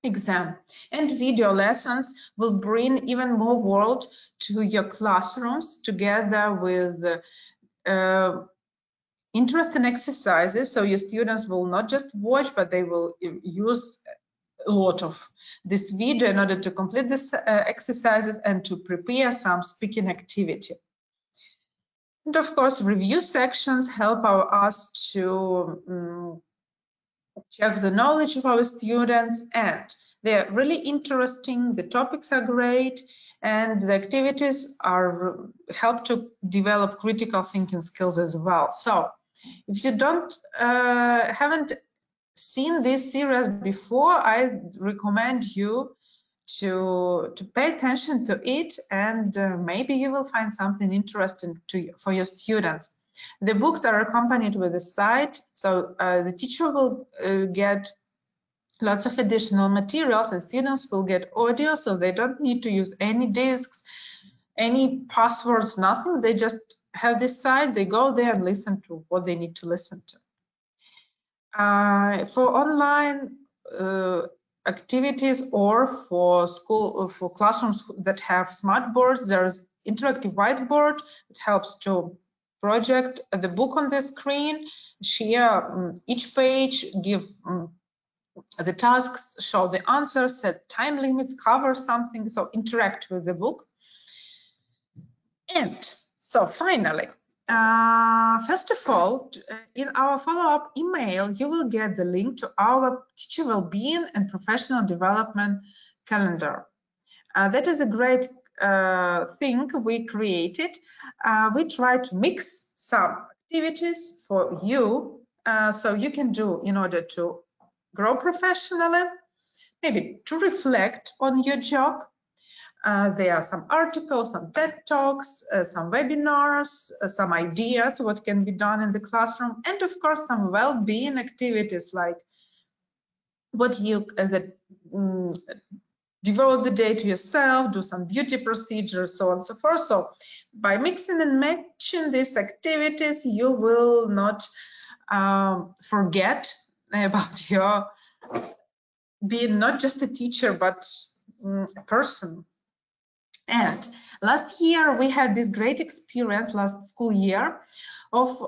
exam. And video lessons will bring even more world to your classrooms, together with interesting exercises. So your students will not just watch, but they will use a lot of this video in order to complete this exercises and to prepare some speaking activity. And of course, review sections help us to check the knowledge of our students, and they're really interesting, the topics are great, and the activities are help to develop critical thinking skills as well. So if you haven't seen this series before, I recommend you to pay attention to it, and maybe you will find something interesting for your students. The books are accompanied with a site, so the teacher will get lots of additional materials, and students will get audio, so they don't need to use any discs, any passwords, nothing. They just have this site, they go there and listen to what they need to listen to. For online activities or for classrooms that have smart boards, there's interactive whiteboard that helps to project the book on the screen, share each page, give the tasks, show the answers, set time limits, cover something, so interact with the book. And so finally, first of all, in our follow-up email, you will get the link to our teacher well-being and professional development calendar. That is a great thing we created. We try to mix some activities for you, so you can do in order to grow professionally, maybe to reflect on your job. There are some articles, some TED Talks, some webinars, some ideas what can be done in the classroom, and of course some well-being activities like what you devote the day to yourself, do some beauty procedures, so on and so forth. So by mixing and matching these activities, you will not forget about your being not just a teacher, but a person. And last year we had this great experience, last school year, of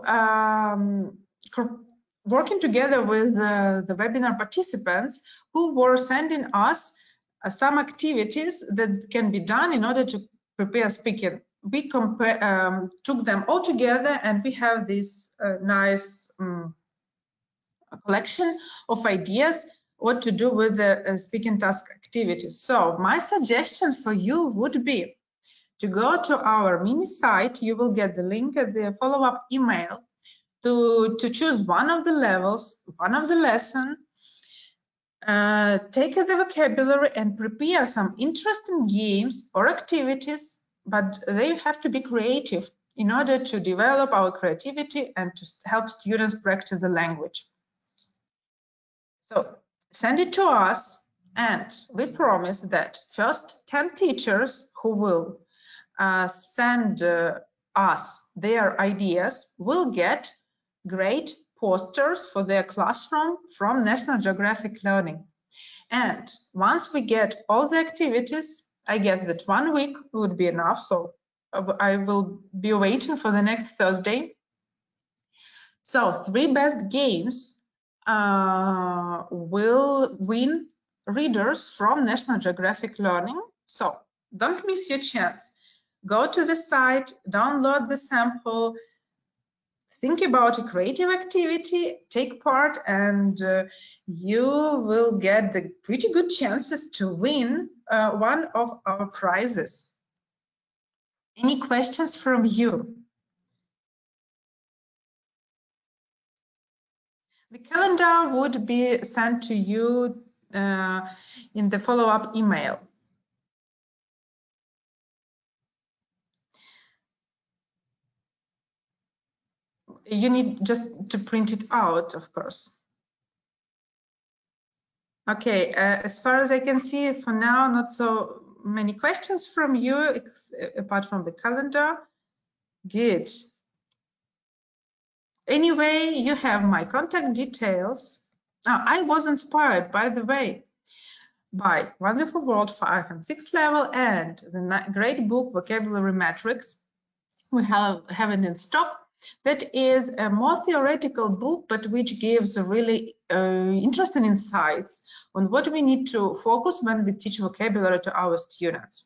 working together with the webinar participants who were sending us some activities that can be done in order to prepare speaking. We took them all together, and we have this nice collection of ideas what to do with the speaking task activities. So my suggestion for you would be to go to our mini site. You will get the link at the follow-up email to choose one of the levels, one of the lessons, take the vocabulary and prepare some interesting games or activities, but they have to be creative in order to develop our creativity and to help students practice the language. So send it to us, and we promise that first 10 teachers who will send us their ideas will get great posters for their classroom from National Geographic Learning. And once we get all the activities, I guess that 1 week would be enough, so I will be waiting for the next Thursday. So 3 best games will win readers from National Geographic Learning. So don't miss your chance. Go to the site, download the sample, think about a creative activity, take part, and you will get the pretty good chances to win one of our prizes. Any questions from you? The calendar would be sent to you in the follow-up email. You need just to print it out, of course. Okay, as far as I can see, for now, not so many questions from you, apart from the calendar. Good. Anyway, you have my contact details. I was inspired, by the way, by Wonderful World 5 and 6 level and the great book Vocabulary Matrix. We have it in stock. That is a more theoretical book, but which gives really interesting insights on what we need to focus when we teach vocabulary to our students.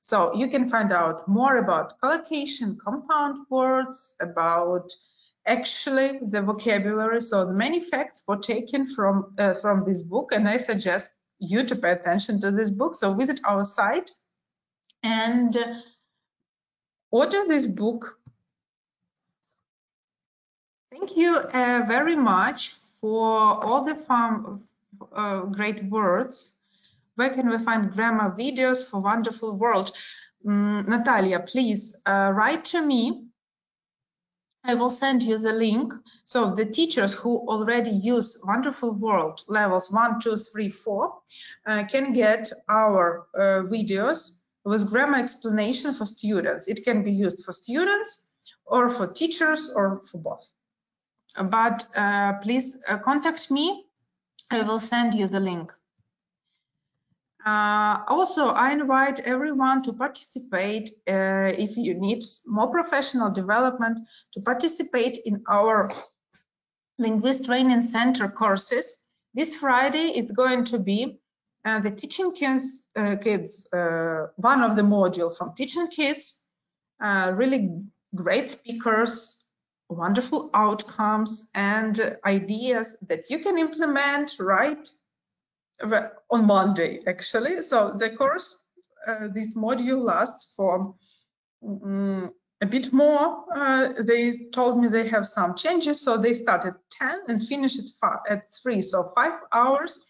So you can find out more about collocation, compound words, about actually the vocabulary. So many facts were taken from this book, and I suggest you to pay attention to this book. So visit our site and order this book. Thank you very much for all the fun, great words. Where can we find grammar videos for Wonderful World? Natalia, please write to me. I will send you the link. So the teachers who already use Wonderful World levels 1, 2, 3, 4 can get our videos with grammar explanation for students. It can be used for students or for teachers or for both. But please contact me. I will send you the link. Also, I invite everyone to participate if you need more professional development, to participate in our Linguist Training Center courses. This Friday it's going to be the Teaching Kids, one of the modules from Teaching Kids, really great speakers, wonderful outcomes and ideas that you can implement right on Monday, actually. So the course, this module lasts for a bit more. They told me they have some changes, so they start at 10 and finish at 3. So 5 hours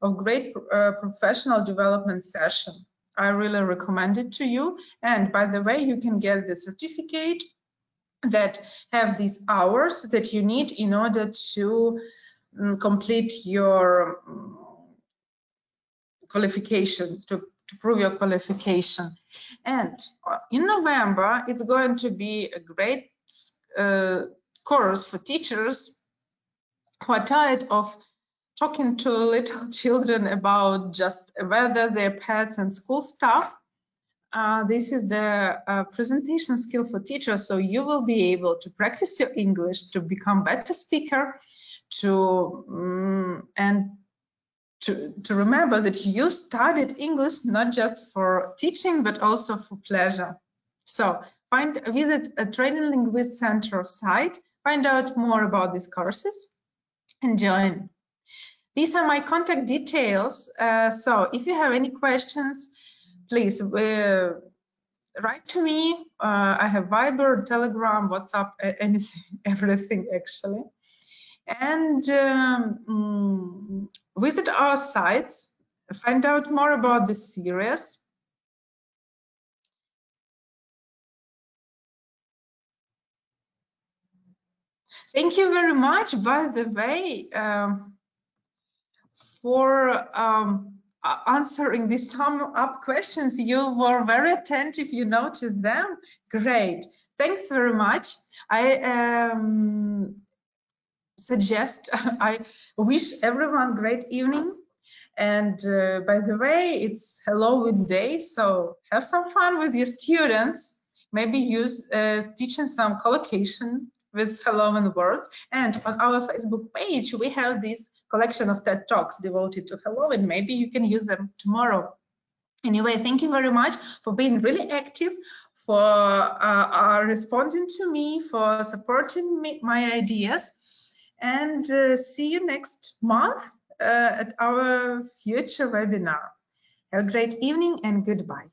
of great professional development session. I really recommend it to you. And by the way, you can get the certificate that have these hours that you need in order to complete your qualification, to prove your qualification. And in November, it's going to be a great course for teachers who are tired of talking to little children about just weather, their pets and school stuff. This is the presentation skill for teachers, so you will be able to practice your English, to become better speaker, to remember that you studied English not just for teaching but also for pleasure. So visit a Training Linguist Center site, find out more about these courses and join. These are my contact details. So if you have any questions, please write to me. I have Viber, Telegram, WhatsApp, anything, everything actually. And visit our sites, find out more about this series. Thank you very much, by the way, for answering these sum up questions. You were very attentive, you noticed them. Great, thanks very much. I wish everyone great evening. And by the way, it's Halloween day, so have some fun with your students. Maybe use teaching some collocation with Halloween words. And on our Facebook page, we have this collection of TED Talks devoted to Halloween. Maybe you can use them tomorrow. Anyway, thank you very much for being really active, for responding to me, for supporting my ideas. And see you next month at our future webinar. Have a great evening and goodbye.